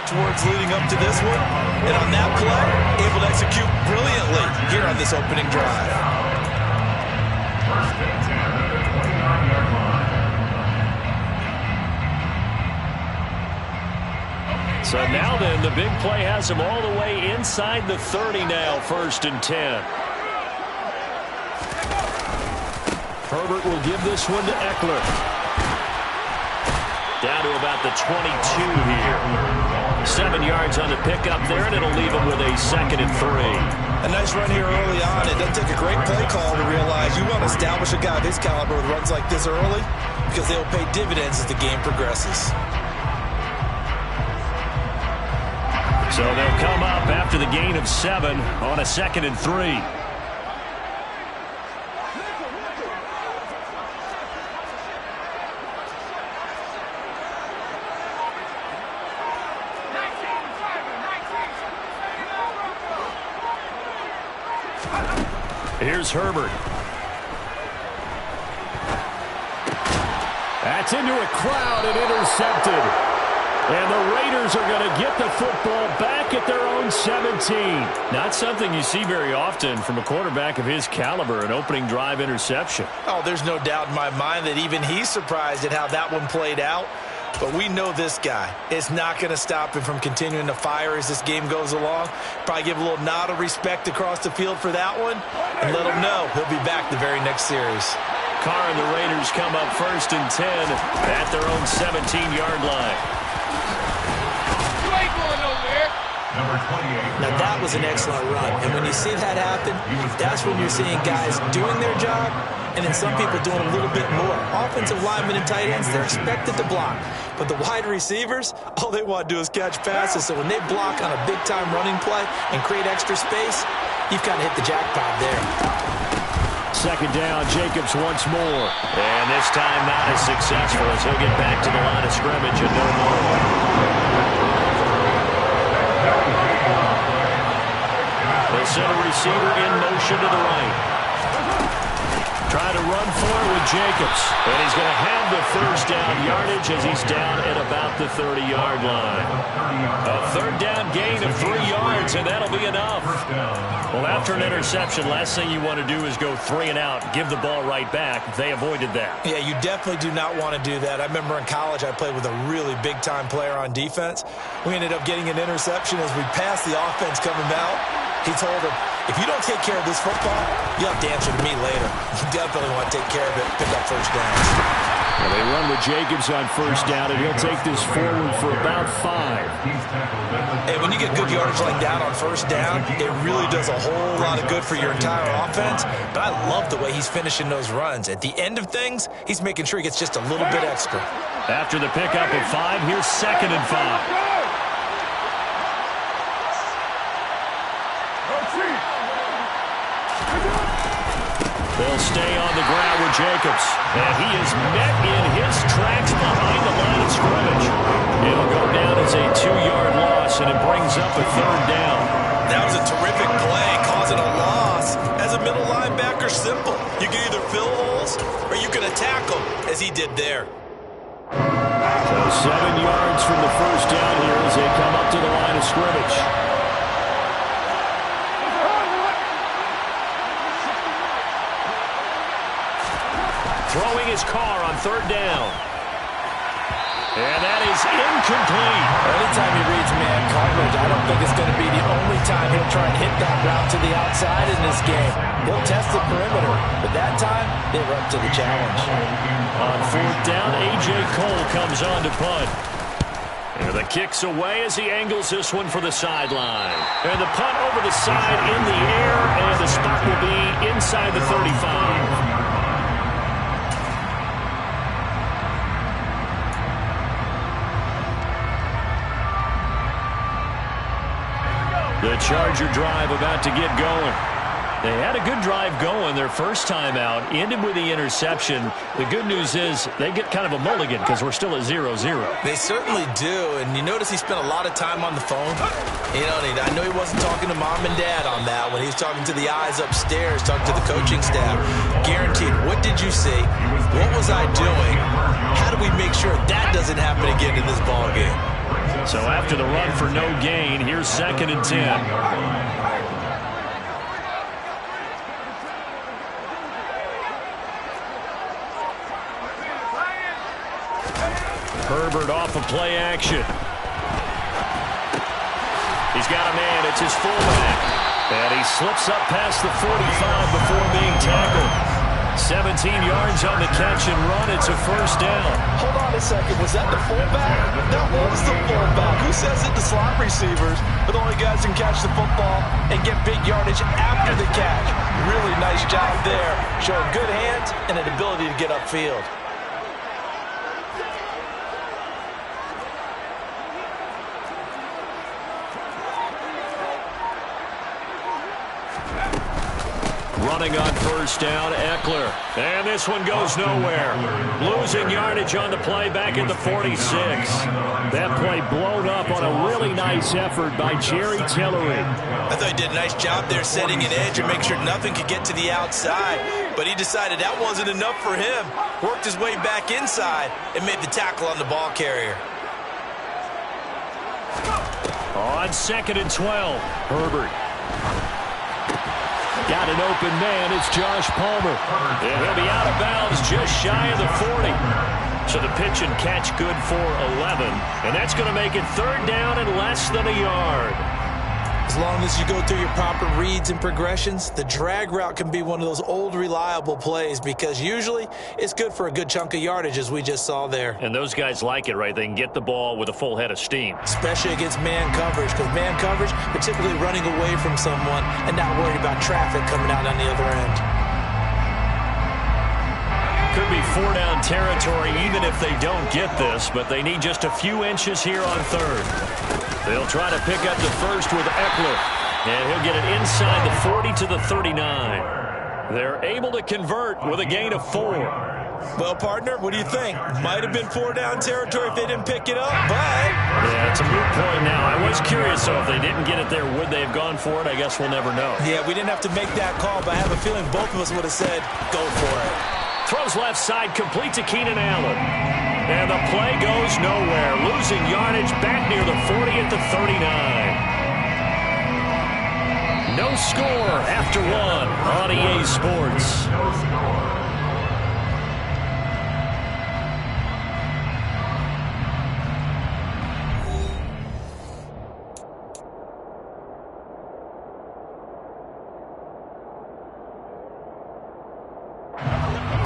towards leading up to this one. And on that play, able to execute brilliantly here on this opening drive. So now then, the big play has him all the way inside the 30 now, 1st and 10. Herbert will give this one to Eckler. Down to about the 22 here. 7 yards on the pickup there, and it'll leave him with a 2nd and 3. A nice run here early on. It doesn't take a great play call to realize you want to establish a guy of his caliber with runs like this early because they'll pay dividends as the game progresses. So they'll come up after the gain of 7 on a 2nd and 3. Here's Herbert. That's into a crowd and intercepted. And the Raiders are going to get the football back at their own 17. Not something you see very often from a quarterback of his caliber, an opening drive interception. Oh, there's no doubt in my mind that even he's surprised at how that one played out. But we know this guy is not going to stop him from continuing to fire as this game goes along. Probably give a little nod of respect across the field for that one and let him know he'll be back the very next series. Carr and the Raiders come up 1st and 10 at their own 17-yard line. Now that was an excellent run, and when you see that happen, that's when you're seeing guys doing their job and then some people doing a little bit more. Offensive linemen and tight ends, they're expected to block, but the wide receivers, all they want to do is catch passes. So when they block on a big-time running play and create extra space, you've kind of hit the jackpot there. 2nd down, Jacobs once more. And this time not as successful as he'll get back to the line of scrimmage and no more. They send a receiver in motion to the right. Trying to run for it with Jacobs. And he's going to have the 1st down yardage as he's down at about the 30-yard line. A 3rd down gain of 3 yards, and that'll be enough. Well, after an interception, last thing you want to do is go 3 and out, give the ball right back. They avoided that. Yeah, you definitely do not want to do that. I remember in college I played with a really big-time player on defense. We ended up getting an interception as we passed the offense coming out. He told him, if you don't take care of this football, you'll have to answer to me later. You definitely want to take care of it, pick up 1st downs. Well, they run with Jacobs on 1st down, and he'll take this forward for about 5. Hey, when you get good yardage like that on 1st down, it really does a whole lot of good for your entire offense. But I love the way he's finishing those runs. At the end of things, he's making sure he gets just a little bit extra. After the pickup of 5, here's 2nd and 5. They'll stay on the ground with Jacobs. And he is met in his tracks behind the line of scrimmage. It'll go down as a 2-yard loss, and it brings up a 3rd down. That was a terrific play, causing a loss. As a middle linebacker, simple. You can either fill holes or you can attack them, as he did there. So 7 yards from the 1st down here as they come up to the line of scrimmage. Throwing his Carr on 3rd down. And that is incomplete. Anytime he reads man coverage, I don't think it's going to be the only time he'll try and hit that route to the outside in this game. He'll test the perimeter, but that time, they were up to the challenge. On 4th down, A.J. Cole comes on to punt. And the kick's away as he angles this one for the sideline. And the punt over the side in the air, and the spot will be inside the 35. The Charger drive about to get going. They had a good drive going their first time out, ended with the interception. The good news is they get kind of a mulligan because we're still at 0-0. They certainly do, and you notice he spent a lot of time on the phone. You know, I know he wasn't talking to mom and dad on that when he was talking to the eyes upstairs, talking to the coaching staff. Guaranteed, what did you see? What was I doing? How do we make sure that doesn't happen again in this ball game? So after the run for no gain, here's 2nd and 10. Herbert off of play action. He's got a man. It's his fullback. And he slips up past the 45 before being tackled. 17 yards on the catch and run. It's a first down. Hold on a second. Was that the fullback? That was the fullback. Who says it? The slot receivers are the only guys who can catch the football and get big yardage after the catch. Really nice job there. Showing good hands and an ability to get upfield. Running on first down, Eckler. And this one goes nowhere. Losing yardage on the play back at the 46. That play blown up on a really nice effort by Jerry Tillery. I thought he did a nice job there setting an edge and make sure nothing could get to the outside. But he decided that wasn't enough for him. Worked his way back inside and made the tackle on the ball carrier. On 2nd and 12, Herbert. Got an open man. It's Josh Palmer. And he'll be out of bounds just shy of the 40. So the pitch and catch good for 11. And that's going to make it 3rd down and less than a yard. As long as you go through your proper reads and progressions, the drag route can be one of those old reliable plays because usually it's good for a good chunk of yardage as we just saw there. And those guys like it, right? They can get the ball with a full head of steam. Especially against man coverage because man coverage, particularly running away from someone and not worried about traffic coming out on the other end. Could be 4-down territory even if they don't get this, but they need just a few inches here on 3rd. They'll try to pick up the first with Eckler, and he'll get it inside the 40 to the 39. They're able to convert with a gain of 4. Well, partner, what do you think? Might have been 4-down territory if they didn't pick it up, but... Yeah, it's a moot point now. I was curious, so if they didn't get it there, would they have gone for it? I guess we'll never know. Yeah, we didn't have to make that call, but I have a feeling both of us would have said, go for it. Throws left side, complete to Keenan Allen. And the play goes nowhere. Losing yardage back near the 40 at the 39. No score after 1 on EA Sports.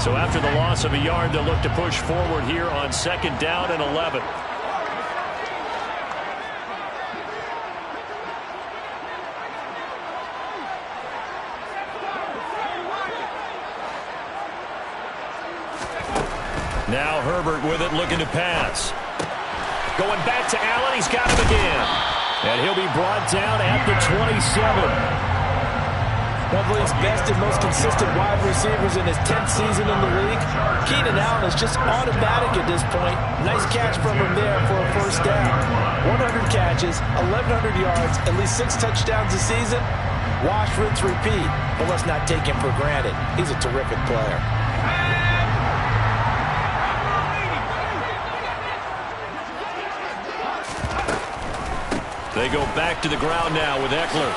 So after the loss of a yard, they'll look to push forward here on 2nd down and 11. Now Herbert with it, looking to pass. Going back to Allen, he's got him again. And he'll be brought down at the 27. One of the league's best and most consistent wide receivers in his 10th season in the league. Keenan Allen is just automatic at this point. Nice catch from him there for a first down. 100 catches, 1,100 yards, at least 6 touchdowns a season. Wash, rinse, repeat. But let's not take him for granted. He's a terrific player. They go back to the ground now with Eckler.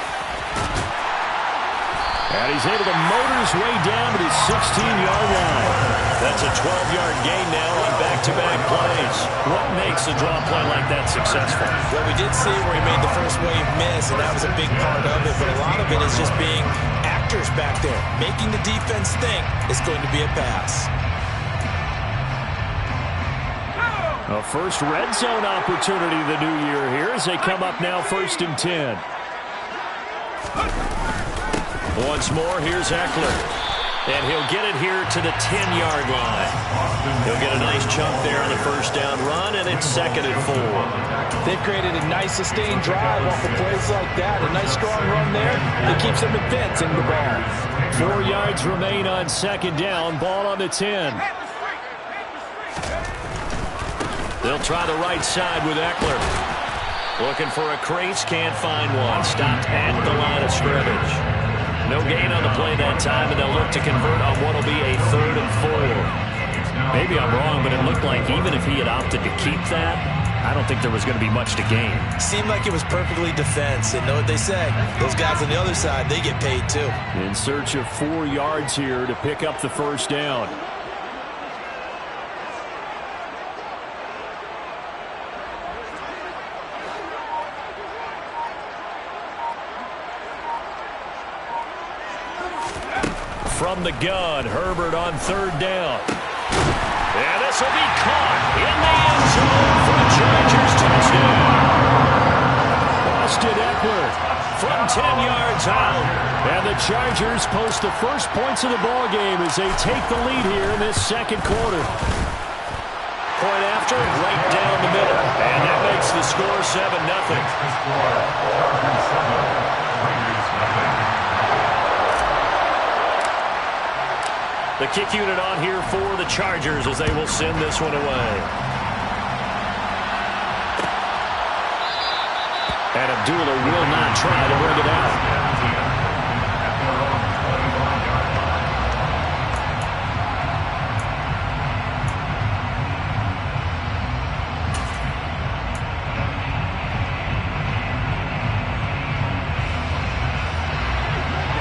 And he's able to motor his way down to his 16-yard line. That's a 12-yard gain now on back-to-back plays. What makes a draw play like that successful? Well, we did see where he made the first wave miss, and that was a big part of it. But a lot of it is just being actors back there. Making the defense think it's going to be a pass. A first red zone opportunity the new year here as they come up now 1st and 10. Once more, here's Eckler. And he'll get it here to the 10-yard line. He'll get a nice chunk there on the first down run, and it's 2nd and 4. They've created a nice sustained drive off of plays like that. A nice strong run there that keeps them advancing the ball. 4 yards remain on 2nd down. Ball on the 10. They'll try the right side with Eckler. Looking for a crease, can't find one. Stopped at the line of scrimmage. No gain on the play that time, and they'll look to convert on what will be a 3rd and 4. Maybe I'm wrong, but it looked like even if he had opted to keep that, I don't think there was going to be much to gain. Seemed like it was perfectly defense. And know what they say, those guys on the other side, they get paid too. In search of 4 yards here to pick up the first down. From the gun, Herbert on third down. And this will be caught in the end zone for the Chargers touchdown. Austin Eckler from 10 yards out. And the Chargers post the first points of the ball game as they take the lead here in this second quarter. Point after, right down the middle. And that makes the score 7-0. The kick unit on here for the Chargers as they will send this one away. And Abdullah will not try to bring it out.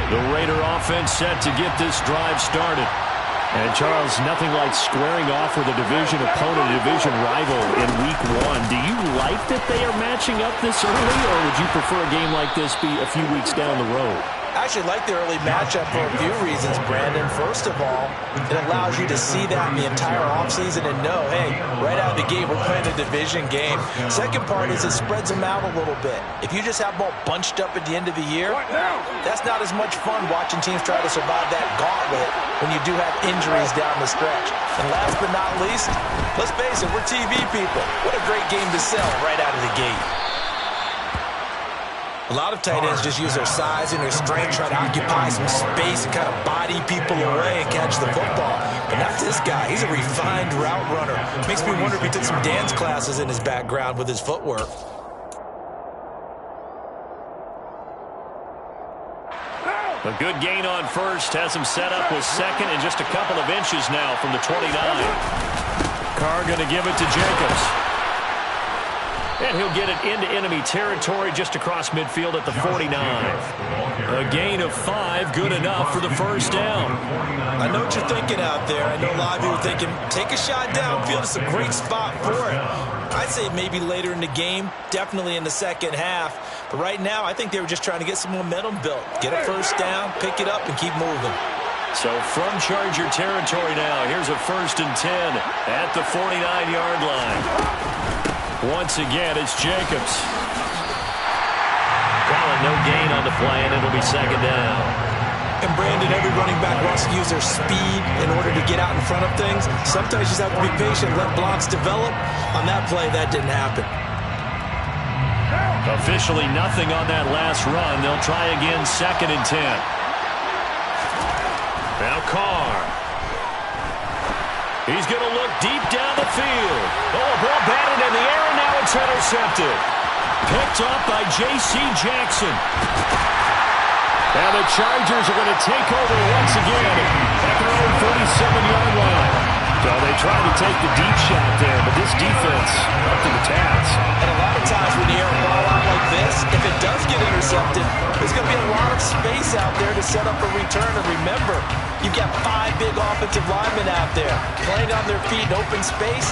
The Raider offense set to get this drive started. And, Charles, nothing like squaring off with a division opponent, a division rival in Week 1. Do you like that they are matching up this early, or would you prefer a game like this be a few weeks down the road? I actually like the early matchup for a few reasons, Brandon. First of all, it allows you to see that in the entire offseason and know, hey, right out of the gate, we're playing a division game. Second part is it spreads them out a little bit. If you just have them all bunched up at the end of the year, that's not as much fun watching teams try to survive that gauntlet when you do have injuries down the stretch. And last but not least, let's face it, we're TV people. What a great game to sell right out of the gate. A lot of tight ends just use their size and their strength, try to occupy some space and kind of body people away and catch the football. But not this guy. He's a refined route runner. Makes me wonder if he took some dance classes in his background with his footwork. A good gain on first has him set up with second and just a couple of inches now from the 29. Carr going to give it to Jacobs. And he'll get it into enemy territory just across midfield at the 49. A gain of 5, good enough for the first down. I know what you're thinking out there. I know a lot of you are thinking, take a shot downfield. It's a great spot for it. I'd say maybe later in the game, definitely in the second half. But right now, I think they were just trying to get some momentum built. Get a first down, pick it up, and keep moving. So from Charger territory now, here's a 1st and 10 at the 49-yard line. Once again, it's Jacobs. Calling no gain on the play, and it'll be second down. And Brandon, every running back wants to use their speed in order to get out in front of things. Sometimes you just have to be patient, let blocks develop. On that play, that didn't happen. Officially nothing on that last run. They'll try again, 2nd and 10. Now Carr. He's going to look deep down the field. Oh, a ball batted in the air, and now it's intercepted. Picked up by J.C. Jackson. Now the Chargers are going to take over once again at their own 47-yard line. So they tried to take the deep shot there, but this defense up to the task. And a lot of times when you air a ball out like this, if it does get intercepted, there's going to be a lot of space out there to set up a return. And remember, you've got 5 big offensive linemen out there playing on their feet in open space.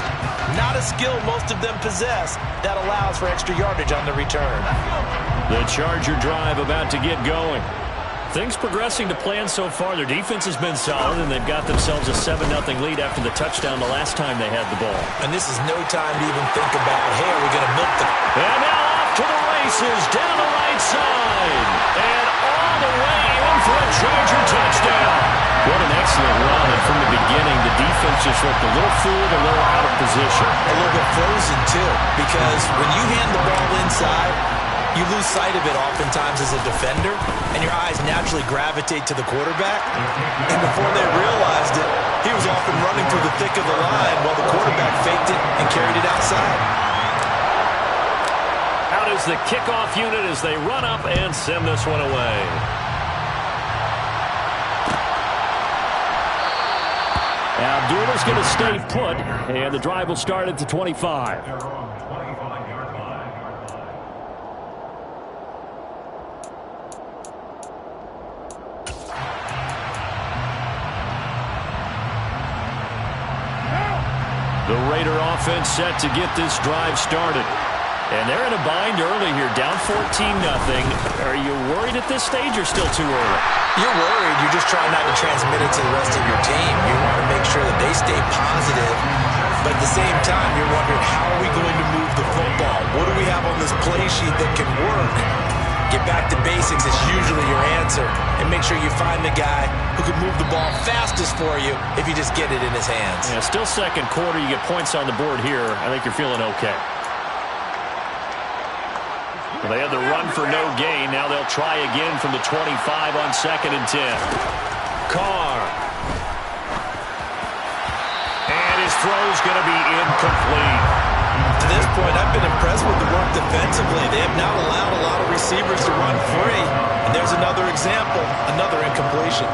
Not a skill most of them possess that allows for extra yardage on the return. The Charger drive about to get going. Things progressing to plan so far. Their defense has been solid, and they've got themselves a 7-0 lead after the touchdown the last time they had the ball. And this is no time to even think about, hey, are we going to milk the... And now off to the races, down the right side. And all the way in for a Charger touchdown. What an excellent run. And from the beginning, the defense just looked a little fooled, a little out of position. A little bit frozen, too, because when you hand the ball inside, you lose sight of it oftentimes as a defender, and your eyes naturally gravitate to the quarterback. And before they realized it, he was off and running through the thick of the line while the quarterback faked it and carried it outside. Out is the kickoff unit as they run up and send this one away. Now Abdullah's going to stay put, and the drive will start at the 25. The Raider offense set to get this drive started. And they're in a bind early here, down 14-0. Are you worried at this stage or still too early? You're worried. You're just trying not to transmit it to the rest of your team. You want to make sure that they stay positive. But at the same time, you're wondering, how are we going to move the football? What do we have on this play sheet that can work? Get back to basics is usually your answer. And make sure you find the guy who can move the ball fastest for you if you just get it in his hands. Yeah, still second quarter. You get points on the board here. I think you're feeling okay. Well, they had the run for no gain. Now they'll try again from the 25 on 2nd and 10. Carr. And his throw's going to be incomplete. To this point, I've been impressed with the work defensively. They have not allowed a lot of receivers to run free. And there's another example, another incompletion.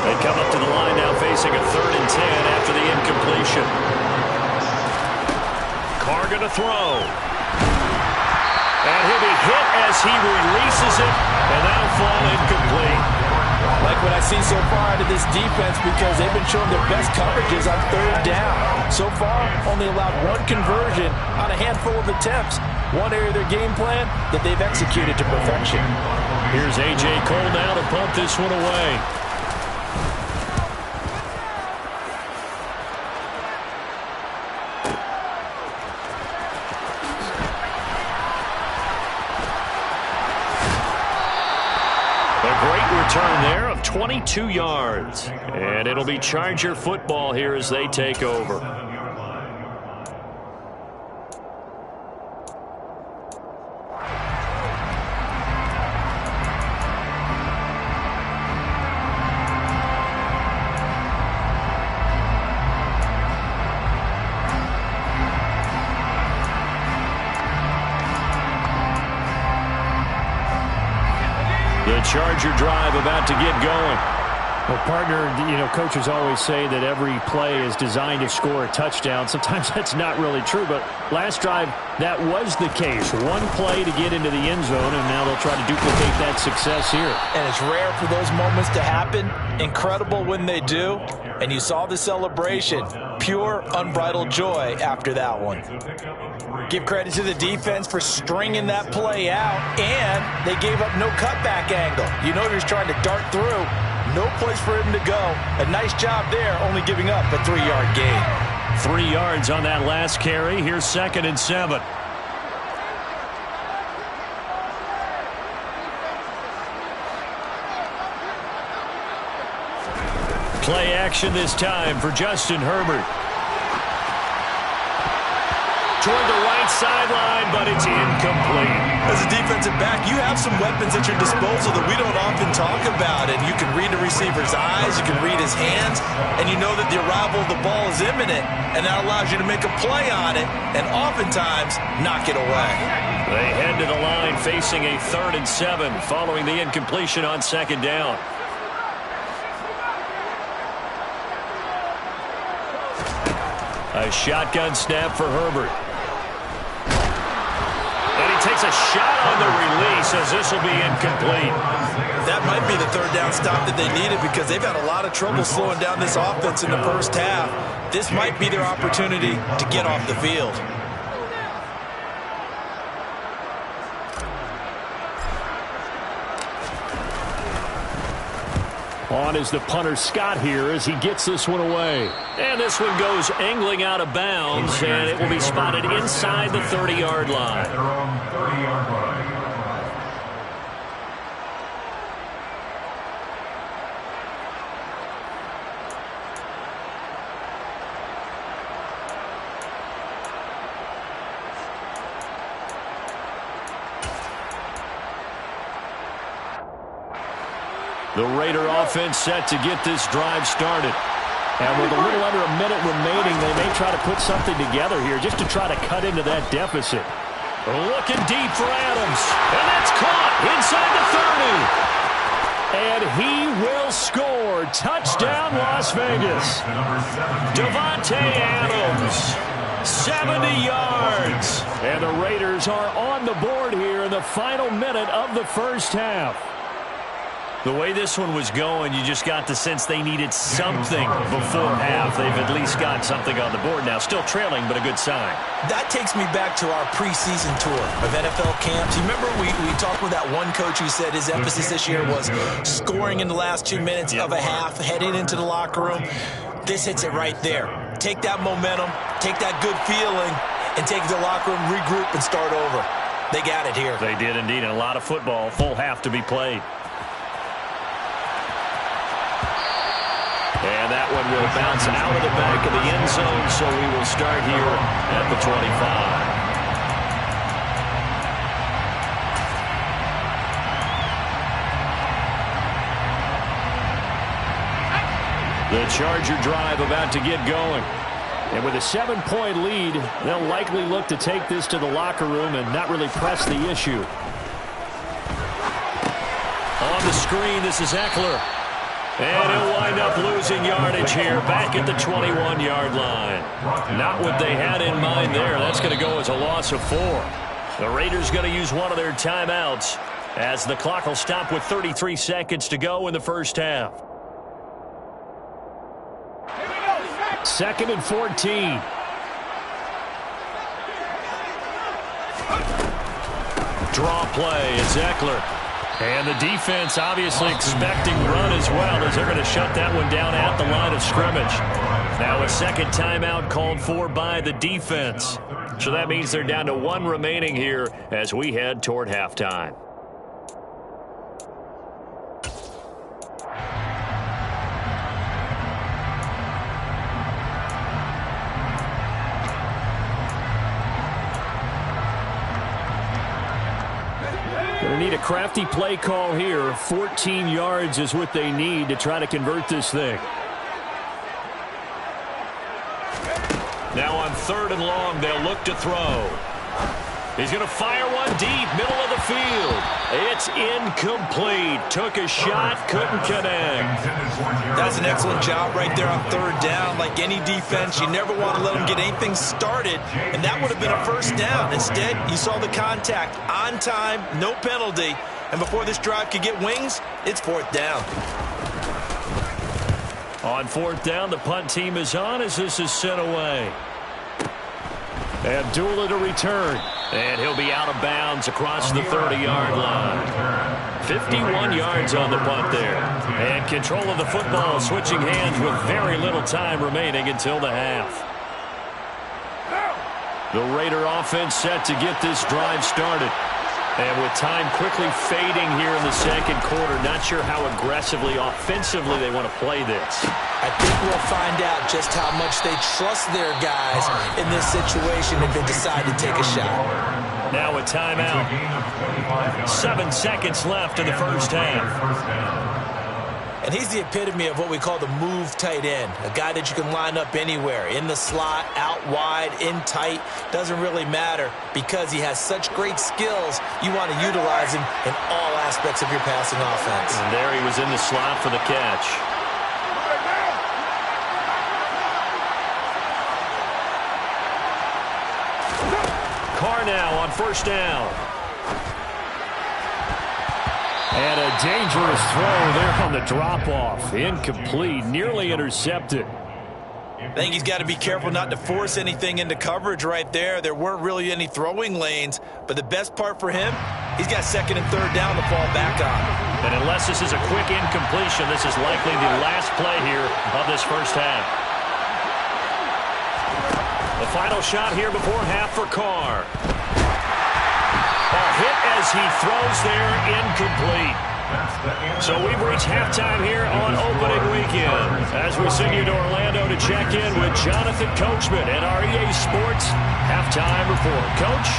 They come up to the line now facing a 3rd and 10 after the incompletion. Carr going to throw. And he'll be hit as he releases it, and that'll fall incomplete. Like what I see so far out of this defense, because they've been showing their best coverages on 3rd down. So far, only allowed 1 conversion on a handful of attempts. One area of their game plan that they've executed to perfection. Here's A.J. Cole now to punt this one away. Return there of 22 yards. And it'll be Charger football here as they take over. The Charger drive about to get going. Well, partner, coaches always say that every play is designed to score a touchdown. Sometimes that's not really true, but last drive, that was the case. One play to get into the end zone, and now they'll try to duplicate that success here. And it's rare for those moments to happen. Incredible when they do. And you saw the celebration. Pure, unbridled joy after that one. Give credit to the defense for stringing that play out, and they gave up no cutback angle. You know he was trying to dart through. No place for him to go. A nice job there, only giving up a 3-yard gain. 3 yards on that last carry. Here's 2nd and 7. Play action this time for Justin Herbert. Toward the right sideline, but it's incomplete. As a defensive back, you have some weapons at your disposal that we don't often talk about. And you can read the receiver's eyes, you can read his hands, and you know that the arrival of the ball is imminent. And that allows you to make a play on it, and oftentimes knock it away. They head to the line facing a 3rd and 7 following the incompletion on 2nd down. A shotgun snap for Herbert. And he takes a shot on the release as this will be incomplete. That might be the 3rd down stop that they needed, because they've had a lot of trouble slowing down this offense in the first half. This might be their opportunity to get off the field. On is the punter Scott here as he gets this one away. And this one goes angling out of bounds, and it will be spotted inside the 30-yard line. The Raider offense set to get this drive started. And with a little under a minute remaining, they may try to put something together here just to try to cut into that deficit. Looking deep for Adams. And that's caught inside the 30. And he will score. Touchdown, Las Vegas. Davante Adams, 70 yards. And the Raiders are on the board here in the final minute of the first half. The way this one was going, you just got the sense they needed something before half. They've at least got something on the board now. Still trailing, but a good sign. That takes me back to our preseason tour of NFL camps. You remember we talked with that one coach who said his emphasis this year was scoring in the last 2 minutes of a half, heading into the locker room. This hits it right there. Take that momentum, take that good feeling, and take it to the locker room, regroup, and start over. They got it here. They did indeed. And a lot of football, full half to be played. And that one will bounce out of the back of the end zone, so we will start here at the 25. The Charger drive about to get going. And with a 7-point lead, they'll likely look to take this to the locker room and not really press the issue. On the screen, this is Eckler. And he'll wind up losing yardage here back at the 21-yard line. Not what they had in mind there. That's going to go as a loss of 4. The Raiders going to use one of their timeouts as the clock will stop with 33 seconds to go in the first half. 2nd and 14. Draw play. It's Eckler. And the defense obviously expecting run as well, as they're going to shut that one down at the line of scrimmage. Now a second timeout called for by the defense. So that means they're down to 1 remaining here as we head toward halftime. Going to need a crafty play call here. 14 yards is what they need to try to convert this thing. Now on 3rd and long, they'll look to throw. He's going to fire one deep, middle of the field. It's incomplete. Took a shot, couldn't connect. That's an excellent job right there on 3rd down. Like any defense, you never want to let them get anything started, and that would have been a first down. Instead, you saw the contact on time, no penalty, and before this drive could get wings, it's 4th down. On 4th down, the punt team is on as this is sent away. Abdullah to return. And he'll be out of bounds across the 30-yard line. 51 yards on the punt there. And control of the football switching hands with very little time remaining until the half. The Raider offense set to get this drive started. And with time quickly fading here in the second quarter, not sure how aggressively, offensively they want to play this. I think we'll find out just how much they trust their guys in this situation if they decide to take a shot. Now a timeout. 7 seconds left in the first half. And he's the epitome of what we call the move tight end, a guy that you can line up anywhere, in the slot, out wide, in tight, doesn't really matter because he has such great skills. You want to utilize him in all aspects of your passing offense. And there he was in the slot for the catch. Carr now on 1st down. And a dangerous throw there on the drop-off. Incomplete, nearly intercepted. I think he's got to be careful not to force anything into coverage right there. There weren't really any throwing lanes, but the best part for him, he's got 2nd and 3rd down to fall back on. And unless this is a quick incompletion, this is likely the last play here of this first half. The final shot here before half for Carr. A hit as he throws there, incomplete. So we've reached halftime here on opening weekend as we send you to Orlando to check in with Jonathan Coachman at our EA Sports Halftime Report. Coach?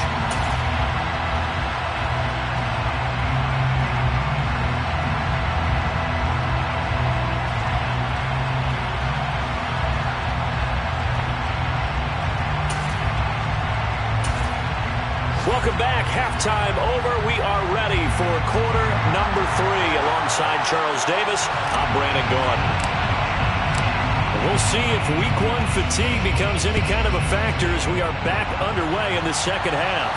Welcome back. Halftime over. We are ready for quarter number 3 alongside Charles Davis. I'm Brandon Gordon. We'll see if week 1 fatigue becomes any kind of a factor as we are back underway in the second half.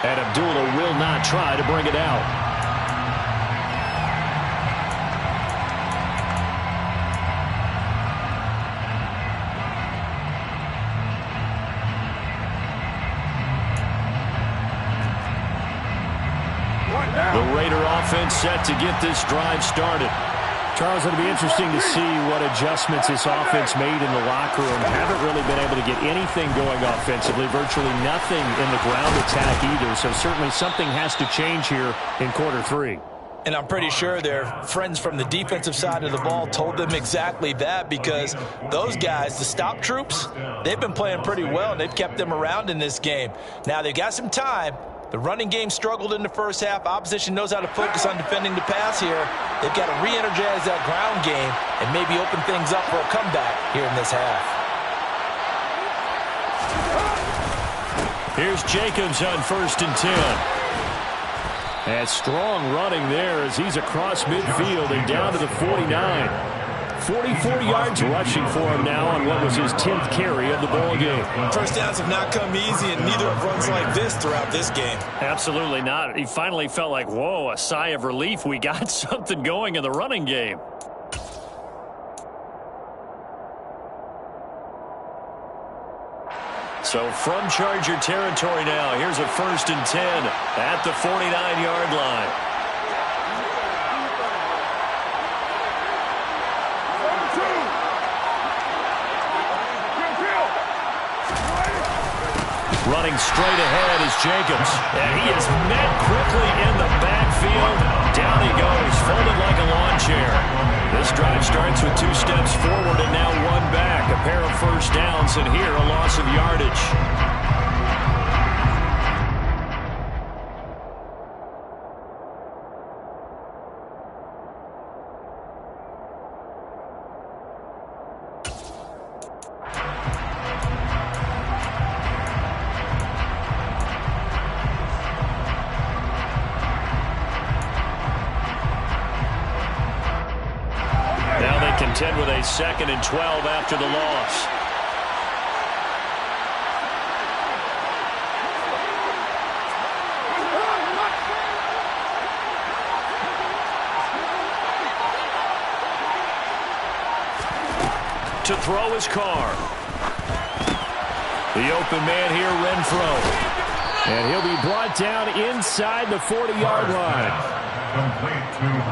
And Abdullah will not try to bring it out. The Raider offense set to get this drive started. Charles, it'll be interesting to see what adjustments this offense made in the locker room. Haven't really been able to get anything going offensively, virtually nothing in the ground attack either. So certainly something has to change here in quarter 3. And I'm pretty sure their friends from the defensive side of the ball told them exactly that, because those guys, the stop troops, they've been playing pretty well, and they've kept them around in this game. Now, they've got some time. The running game struggled in the first half. Opposition knows how to focus on defending the pass here. They've got to re-energize that ground game and maybe open things up for a comeback here in this half. Here's Jacobs on 1st and 10. And strong running there as he's across midfield and down to the 49. 44 yards rushing for him now on what was his 10th carry of the ball game. First downs have not come easy, and neither have runs like this throughout this game. Absolutely not. He finally felt like, whoa, a sigh of relief. We got something going in the running game. So from Charger territory now, here's a 1st and 10 at the 49-yard line. Running straight ahead is Jacobs. And he is met quickly in the backfield. Down he goes, folded like a lawn chair. This drive starts with 2 steps forward and now 1 back. A pair of first downs, and here a loss of yardage. Contend with a 2nd and 12 after the loss. To throw his car. The open man here, Renfro. And he'll be brought down inside the 40-yard line.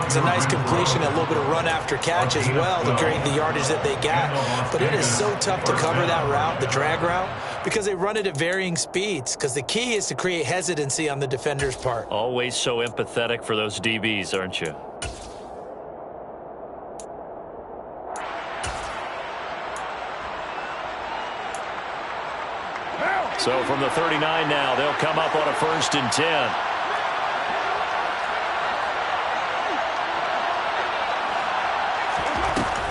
It's a nice completion, a little bit of run after catch as well to create the yardage that they got. But it is so tough to cover that route, the drag route, because they run it at varying speeds. Because the key is to create hesitancy on the defender's part. Always so empathetic for those DBs, aren't you? So from the 39 now, they'll come up on a 1st and 10.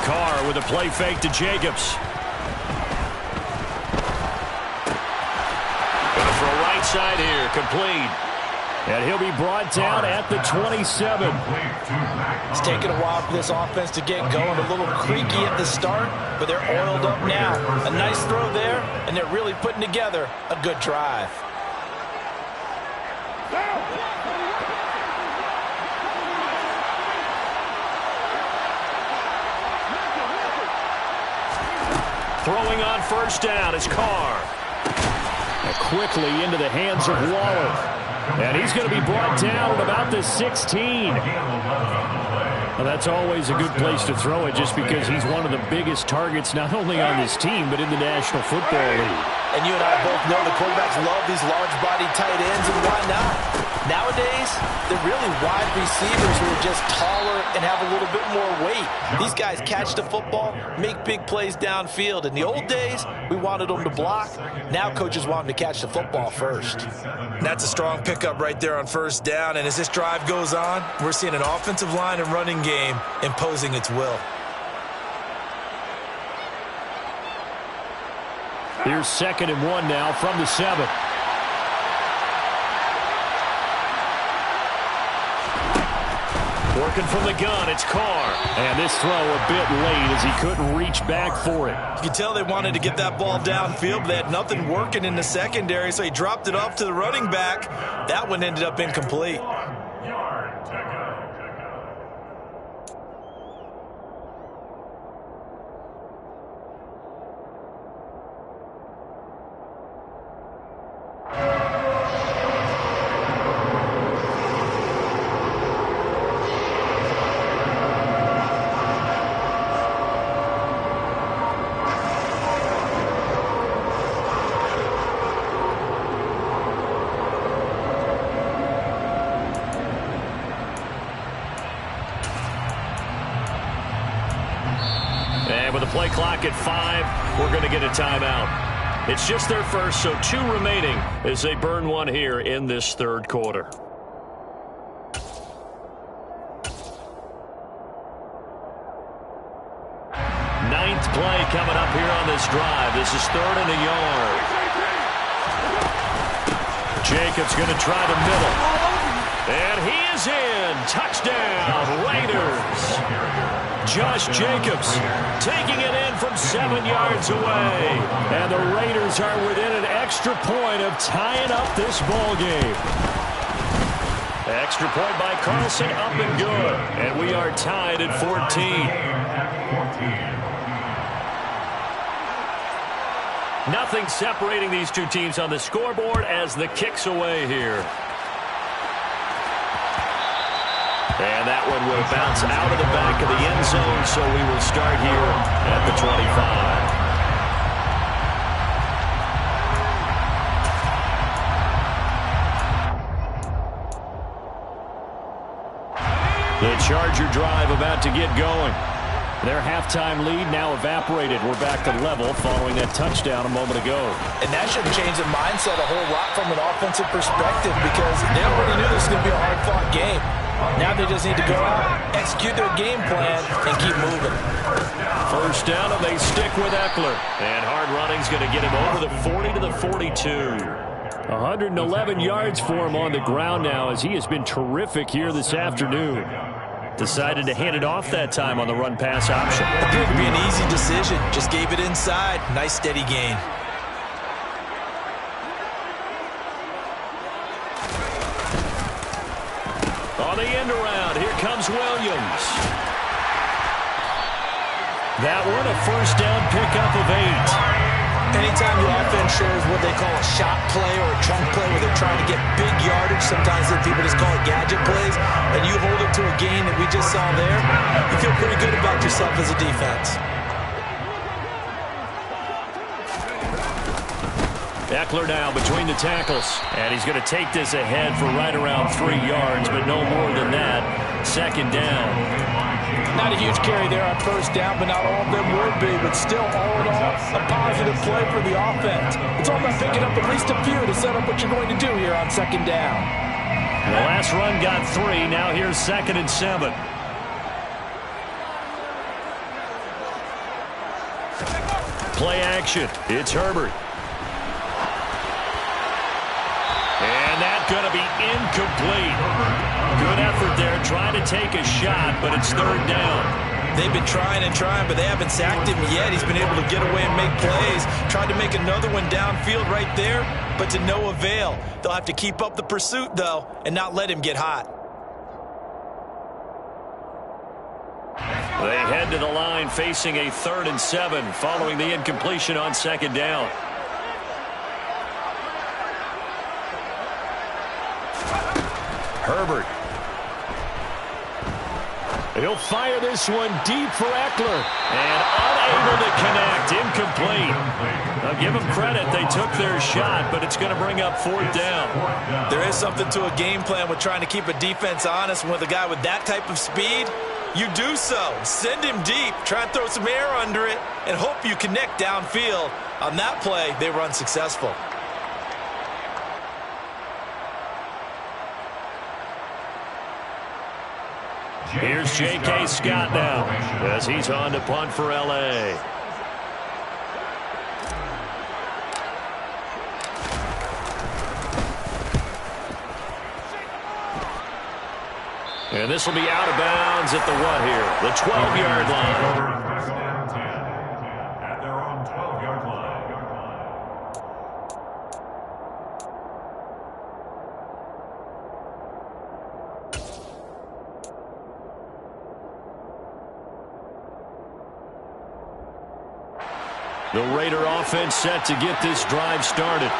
Carr with a play fake to Jacobs. Going for a right side here, complete. And he'll be brought down at the 27. It's taken a while for this offense to get going. A little creaky at the start, but they're oiled up now. A nice throw there, and they're really putting together a good drive. Throwing on 1st down is Carr. And quickly into the hands of Waller. And he's going to be brought down at about the 16. Well, that's always a good place to throw it, just because he's one of the biggest targets not only on this team but in the National Football League. And you and I both know the quarterbacks love these large-bodied tight ends, and why not? Nowadays, they're really wide receivers who are just taller and have a little bit more weight. These guys catch the football, make big plays downfield. In the old days, we wanted them to block. Now coaches want them to catch the football first. That's a strong pickup right there on 1st down. And as this drive goes on, we're seeing an offensive line and running game imposing its will. Here's 2nd and 1 now from the 7. Working from the gun, it's Carr. And this throw a bit late as he couldn't reach back for it. You can tell they wanted to get that ball downfield, but they had nothing working in the secondary, so he dropped it off to the running back. That one ended up incomplete. Play clock at 5. We're going to get a timeout. It's just their first, so 2 remaining as they burn one here in this third quarter. Ninth play coming up here on this drive. This is 3rd and a yard. Jacobs going to try the middle. And he is in. Touchdown, Raiders. Josh Jacobs taking it in from 7 yards away. And the Raiders are within an extra point of tying up this ball game. Extra point by Carlson, up and good. And we are tied at 14. Nothing separating these two teams on the scoreboard as the kick's away here. And that one will bounce out of the back of the end zone, so we will start here at the 25. The Charger drive about to get going. Their halftime lead now evaporated. We're back to level following that touchdown a moment ago. And that should change the mindset a whole lot from an offensive perspective because they already knew this was going to be a hard-fought game. Now they just need to go out, execute their game plan, and keep moving. First down, and they stick with Eckler. And hard running's going to get him over the 40 to the 42. 111 yards for him on the ground now as he has been terrific here this afternoon. Decided to hand it off that time on the run-pass option. Appeared to be an easy decision. Just gave it inside. Nice, steady gain. On the end around, here comes Williams. That one, a first down pickup of 8. Anytime the offense shares what they call a shot play or a chunk play where they're trying to get big yardage, sometimes people just call it gadget plays, and you hold it to a gain that we just saw there, you feel pretty good about yourself as a defense. Eckler now between the tackles, and he's going to take this ahead for right around 3 yards, but no more than that. Second down. Not a huge carry there on first down, but not all of them would be. But still, all in all, a positive play for the offense. It's all about picking up at least a few to set up what you're going to do here on second down. The last run got 3. Now here's 2nd and 7. Play action. It's Herbert. And that's going to be incomplete. Good effort there, trying to take a shot, but it's 3rd down. They've been trying and trying, but they haven't sacked him yet. He's been able to get away and make plays. Tried to make another one downfield right there, but to no avail. They'll have to keep up the pursuit, though, and not let him get hot. They head to the line facing a 3rd and 7 following the incompletion on 2nd down. Herbert. He'll fire this one deep for Eckler. And unable to connect. Incomplete. Now give them credit. They took their shot, but it's going to bring up 4th down. There is something to a game plan with trying to keep a defense honest. With a guy with that type of speed, you do so. Send him deep. Try and throw some air under it and hope you connect downfield. On that play, they were unsuccessful. Here's J.K. Scott now as he's on to punt for L.A. And this will be out of bounds at the what here? The 12-yard line. The Raider offense set to get this drive started.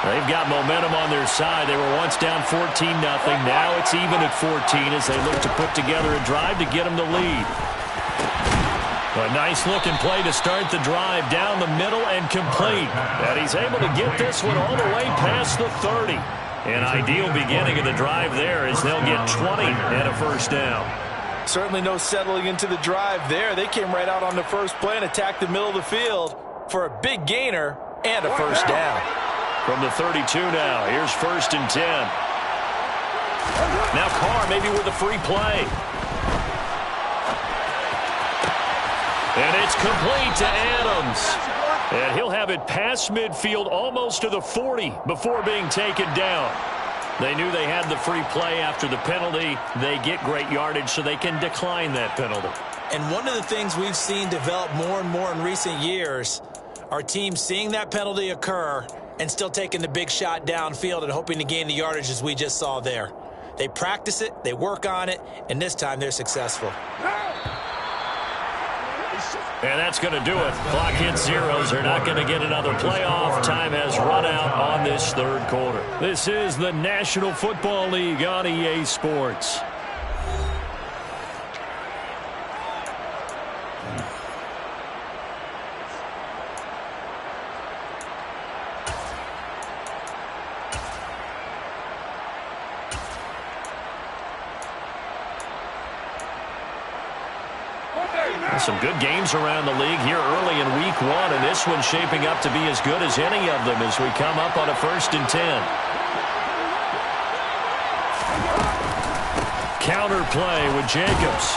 They've got momentum on their side. They were once down 14-0. Now it's even at 14 as they look to put together a drive to get them the lead. A nice-looking play to start the drive down the middle and complete. And he's able to get this one all the way past the 30. An ideal beginning of the drive there as they'll get 20 and a first down. Certainly no settling into the drive there. They came right out on the first play and attacked the middle of the field for a big gainer and a first down. From the 32 now, here's 1st and 10. Now Carr maybe with a free play. And it's complete to Adams. And he'll have it past midfield almost to the 40 before being taken down. They knew they had the free play after the penalty. They get great yardage so they can decline that penalty. And one of the things we've seen develop more and more in recent years are teams seeing that penalty occur and still taking the big shot downfield and hoping to gain the yardage as we just saw there. They practice it, they work on it, and this time they're successful. And that's going to do it. Clock hits zeros. They're not going to get another playoff. Time has run out on this 3rd quarter. This is the National Football League on EA Sports. Some good games around the league here early in week 1, and this one's shaping up to be as good as any of them as we come up on a 1st and 10. Counter play with Jacobs.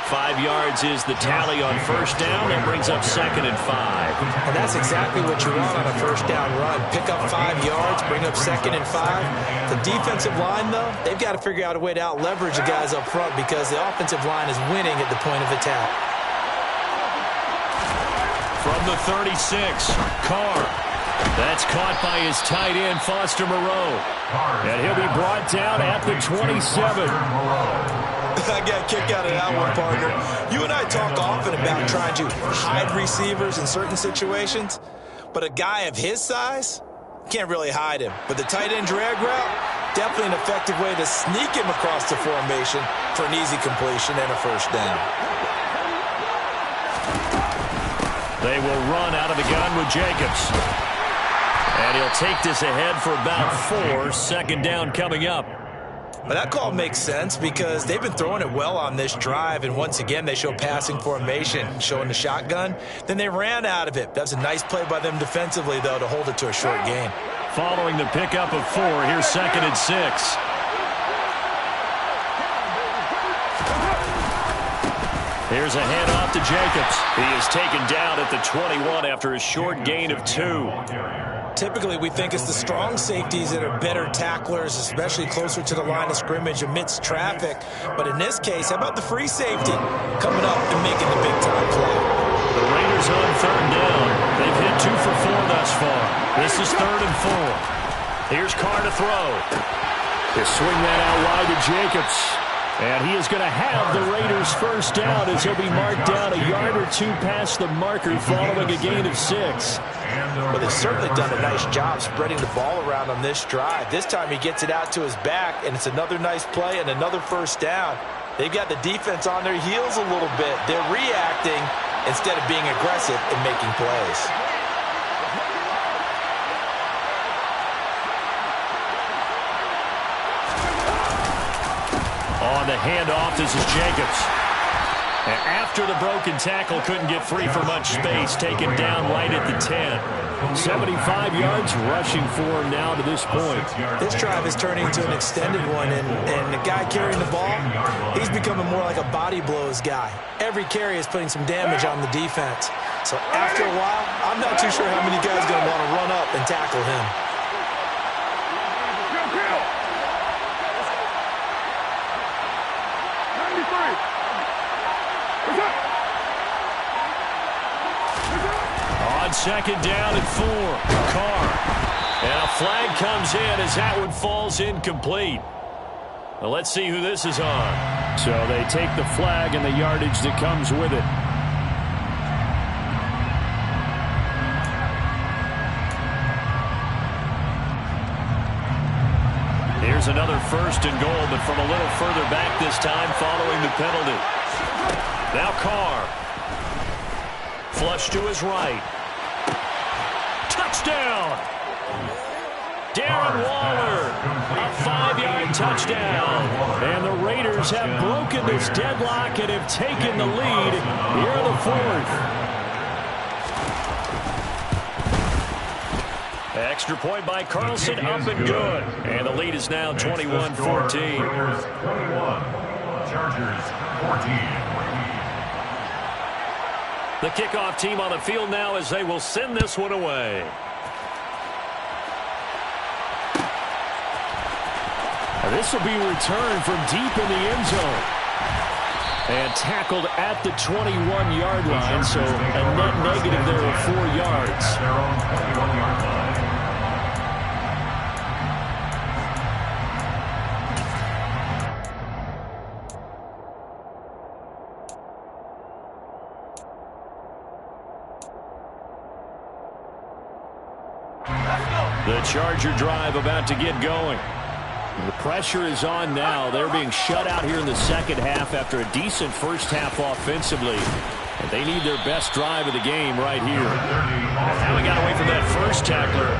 5 yards is the tally on 1st down. That brings up 2nd and 5. And that's exactly what you want on a 1st down run. Pick up 5 yards, bring up 2nd and 5. The defensive line, though, they've got to figure out a way to out-leverage the guys up front because the offensive line is winning at the point of attack. From the 36, Carr. That's caught by his tight end, Foster Moreau. And he'll be brought down at the 27. I got a kick out of that one, partner. You and I talk often about trying to hide receivers in certain situations, but a guy of his size can't really hide him. But the tight end drag route, definitely an effective way to sneak him across the formation for an easy completion and a 1st down. They will run out of the gun with Jacobs. And he'll take this ahead for about 4. 2nd down coming up. But that call makes sense because they've been throwing it well on this drive, and once again they show passing formation, showing the shotgun. Then they ran out of it. That's a nice play by them defensively, though, to hold it to a short gain. Following the pickup of 4, here's 2nd and 6. Here's a handoff to Jacobs. He is taken down at the 21 after a short gain of 2. Typically, we think it's the strong safeties that are better tacklers, especially closer to the line of scrimmage amidst traffic. But in this case, how about the free safety coming up and making the big-time play? The Raiders on 3rd down. They've hit 2 for 4 thus far. This is 3rd and 4. Here's Carr to throw. They swing that out wide to Jacobs. And he is going to have the Raiders' 1st down as he'll be marked down a yard or 2 past the marker following a gain of 6. Well, they've certainly done a nice job spreading the ball around on this drive. This time he gets it out to his back, and it's another nice play and another 1st down. They've got the defense on their heels a little bit. They're reacting instead of being aggressive and making plays. On the handoff, this is Jacobs. And after the broken tackle, couldn't get free for much space, taken down right at the 10. 75 yards rushing for him now to this point. This drive is turning into an extended one, and the guy carrying the ball, he's becoming more like a body blows guy. Every carry is putting some damage on the defense. So after a while, I'm not too sure how many guys are going to want to run up and tackle him. On 2nd down and 4, Carr. And a flag comes in as that one falls incomplete. Well, let's see who this is on. So they take the flag and the yardage that comes with it. Here's another 1st and goal, but from a little further back this time following the penalty. Now Carr. Flush to his right. Touchdown! Darren Waller, a 5-yard touchdown. And the Raiders Chargers have broken this deadlock and have taken the lead here in the fourth. Extra point by Carlson, up and good. And the lead is now 21-14. Chargers 14. The kickoff team on the field now as they will send this one away. This will be returned from deep in the end zone. And tackled at the 21-yard line, so a net negative there of 4 yards. Their own 21-yard line. The Charger drive about to get going. The pressure is on now. They're being shut out here in the second half after a decent first half offensively. And they need their best drive of the game right here. How he got away from that first tackler,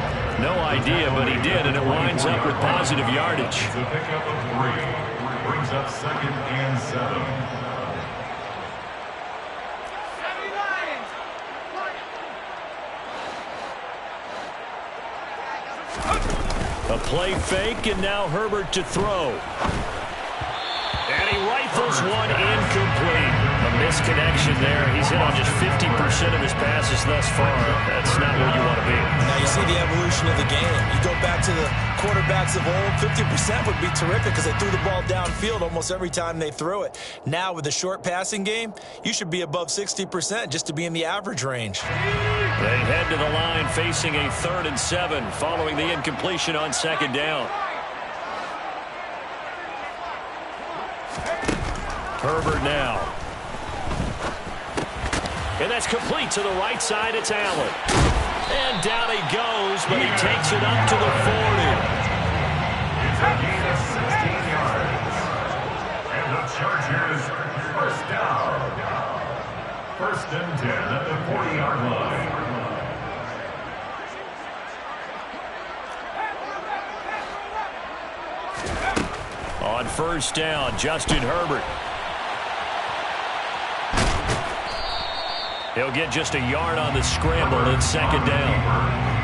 no idea, but he did, and it winds up with positive yardage. It's a pickup of 3. Brings up 2nd and 7. A play fake, and now Herbert to throw. And he rifles one incomplete. A misconnection there. He's hit on just 50% of his passes thus far. That's not where you want to be. Now you see the evolution of the game. You go back to the quarterbacks of old, 50% would be terrific because they threw the ball downfield almost every time they threw it. Now with the short passing game, you should be above 60% just to be in the average range. They head to the line facing a 3rd and 7 following the incompletion on 2nd down. Herbert now. And that's complete to the right side. It's Allen. And down he goes, but he takes it up to the 40. It's a gain of 16 yards. And the Chargers first down. 1st and 10 at the 40-yard line. On 1st down, Justin Herbert. He'll get just a yard on the scramble in 2nd down.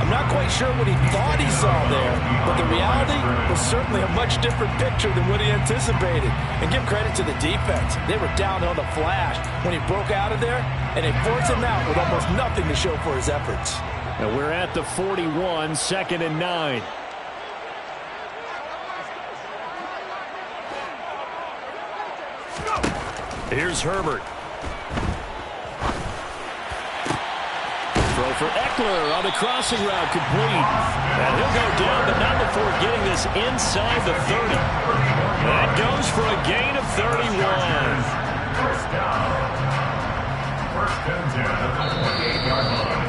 I'm not quite sure what he thought he saw there, but the reality was certainly a much different picture than what he anticipated. And give credit to the defense. They were down on the flash when he broke out of there, and they forced him out with almost nothing to show for his efforts. And we're at the 41, 2nd and 9. Here's Herbert. Throw for Eckler on the crossing route, complete. And he'll go down, but not before getting this inside the 30. That goes for a gain of 31. First down. 1st and 10 at the 28-yard line.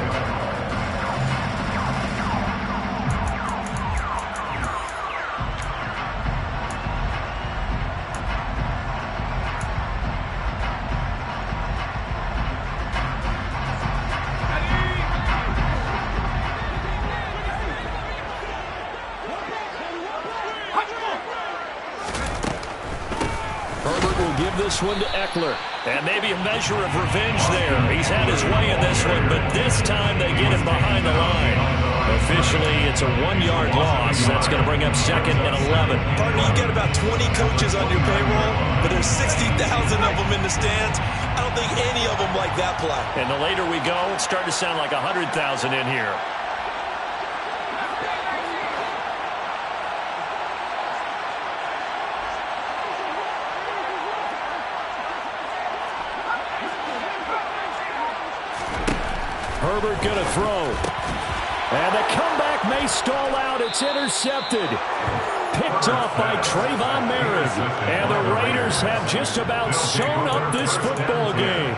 This one to Eckler. And maybe a measure of revenge there. He's had his way in this one, but this time they get him behind the line. Officially, it's a 1-yard loss. That's going to bring up 2nd and 11. Partner, you get about 20 coaches on your payroll, but there's 60,000 of them in the stands. I don't think any of them like that play. And the later we go, it's starting to sound like 100,000 in here. Herbert going to throw. And the comeback may stall out. It's intercepted. Picked off by Trayvon Merritt. And the Raiders have just about sewn up this football game.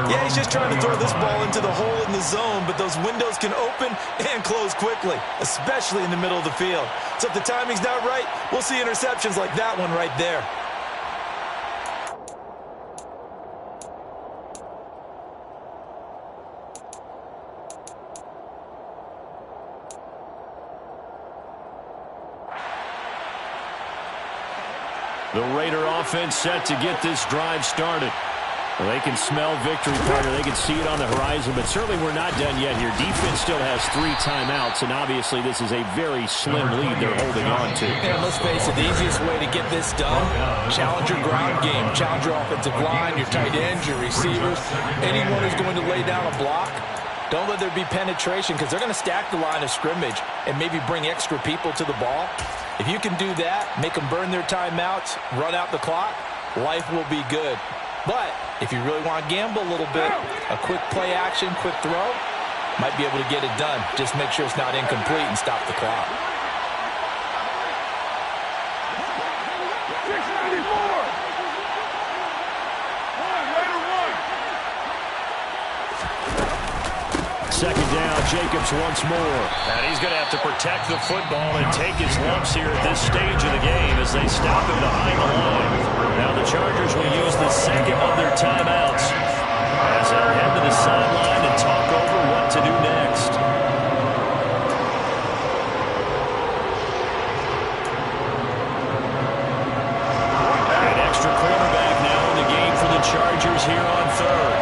Yeah, he's just trying to throw this ball into the hole in the zone, but those windows can open and close quickly, especially in the middle of the field. So if the timing's not right, we'll see interceptions like that one right there. The Raider offense set to get this drive started. Well, they can smell victory, partner. They can see it on the horizon, but certainly we're not done yet here. Defense still has 3 timeouts, and obviously this is a very slim lead they're holding on to. And let's face it, the easiest way to get this done, challenge your ground game, challenge your offensive line, your tight ends, your receivers, anyone who's going to lay down a block. Don't let there be penetration because they're going to stack the line of scrimmage and maybe bring extra people to the ball. If you can do that, make them burn their timeouts, run out the clock, life will be good. But if you really want to gamble a little bit, a quick play action, quick throw, might be able to get it done. Just make sure it's not incomplete and stop the clock. Second down, Jacobs once more. And he's going to have to protect the football and take his lumps here at this stage of the game as they stop him behind the line. Now the Chargers will use the second of their timeouts as they'll head to the sideline and talk over what to do next. An extra quarterback now in the game for the Chargers here on third.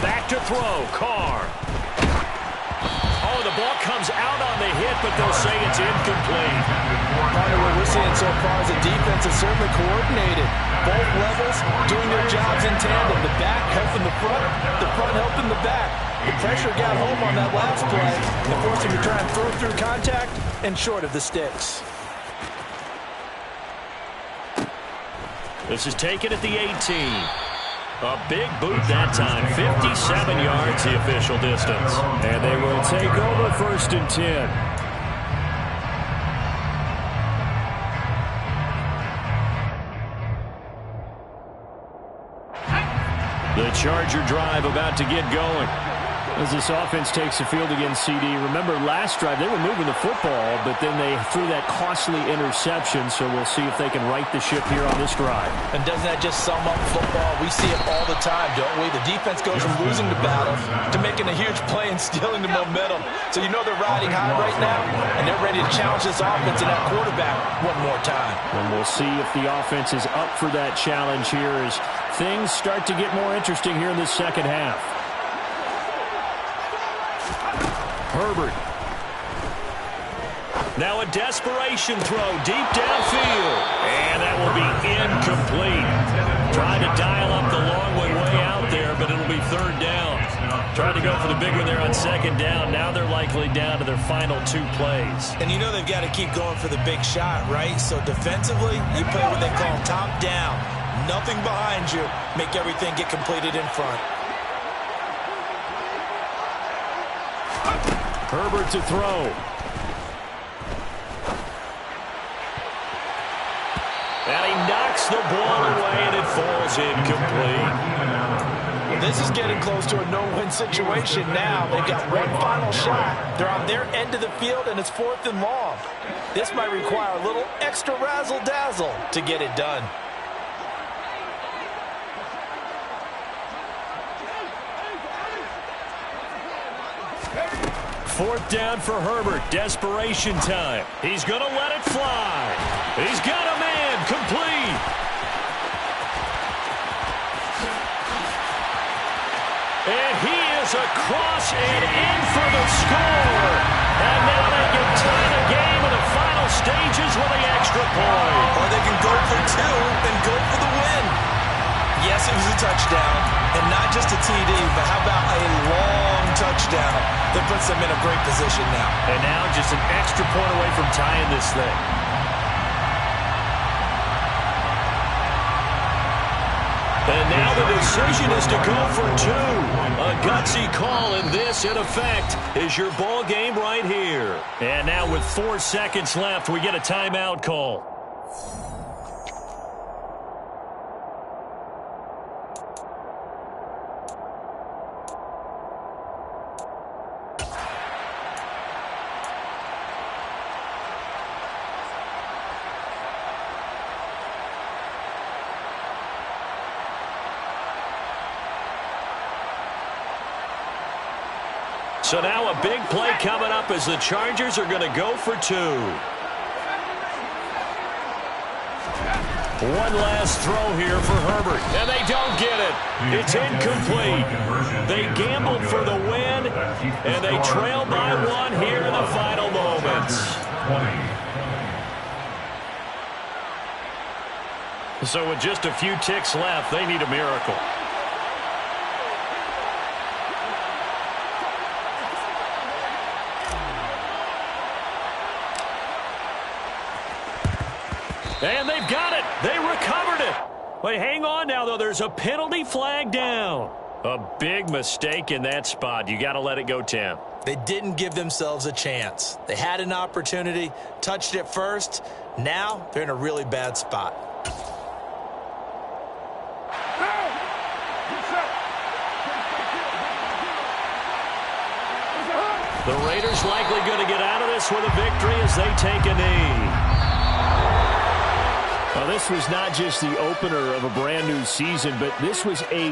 Back to throw, Carr. Oh, the ball comes out on the hit, but they'll say it's incomplete. What we're seeing so far is the defense is certainly coordinated. Both levels doing their jobs in tandem. The back helping the front helping the back. The pressure got home on that last play and forced him to try and throw through contact and short of the sticks. This is taken at the 18. A big boot that time. 57 yards, the official distance. And they will take over 1st and 10. The Charger drive about to get going. As this offense takes the field against CD, remember last drive they were moving the football, but then they threw that costly interception, so we'll see if they can right the ship here on this drive. And doesn't that just sum up football? We see it all the time, don't we? The defense goes from losing the battle to making a huge play and stealing the momentum. So you know they're riding high right now, and they're ready to challenge this offense and that quarterback one more time. And we'll see if the offense is up for that challenge here as things start to get more interesting here in this second half. Herbert. Now a desperation throw deep downfield. And that will be incomplete. Trying to dial up the long way out there, but it'll be 3rd down. Trying to go for the big one there on 2nd down. Now they're likely down to their final 2 plays. And you know they've got to keep going for the big shot, right? So defensively, you play what they call top down. Nothing behind you. Make everything get completed in front. Herbert to throw. And he knocks the ball away, and it falls incomplete. This is getting close to a no-win situation now. They've got one final shot. They're on their end of the field, and it's 4th and long. This might require a little extra razzle-dazzle to get it done. Fourth down for Herbert. Desperation time. He's going to let it fly. He's got a man. Complete. And he is across and in for the score. And now they can tie the game in the final stages with the extra point. Or they can go for 2 and go for the win. Yes, it was a touchdown, and not just a TD, but how about a long touchdown that puts them in a great position now. And now just an extra point away from tying this thing. And now the decision is to go for 2. A gutsy call, and this, in effect, is your ball game right here. And now with 4 seconds left, we get a timeout call. So now a big play coming up as the Chargers are going to go for 2. One last throw here for Herbert, and they don't get it. It's incomplete. They gambled for the win, and they trail by one here in the final moments. So with just a few ticks left, they need a miracle. And they've got it. They recovered it. But hang on now, though. There's a penalty flag down. A big mistake in that spot. You got to let it go, Tim. They didn't give themselves a chance. They had an opportunity, touched it first. Now they're in a really bad spot. The Raiders likely going to get out of this with a victory as they take a knee. Well, this was not just the opener of a brand new season, but this was a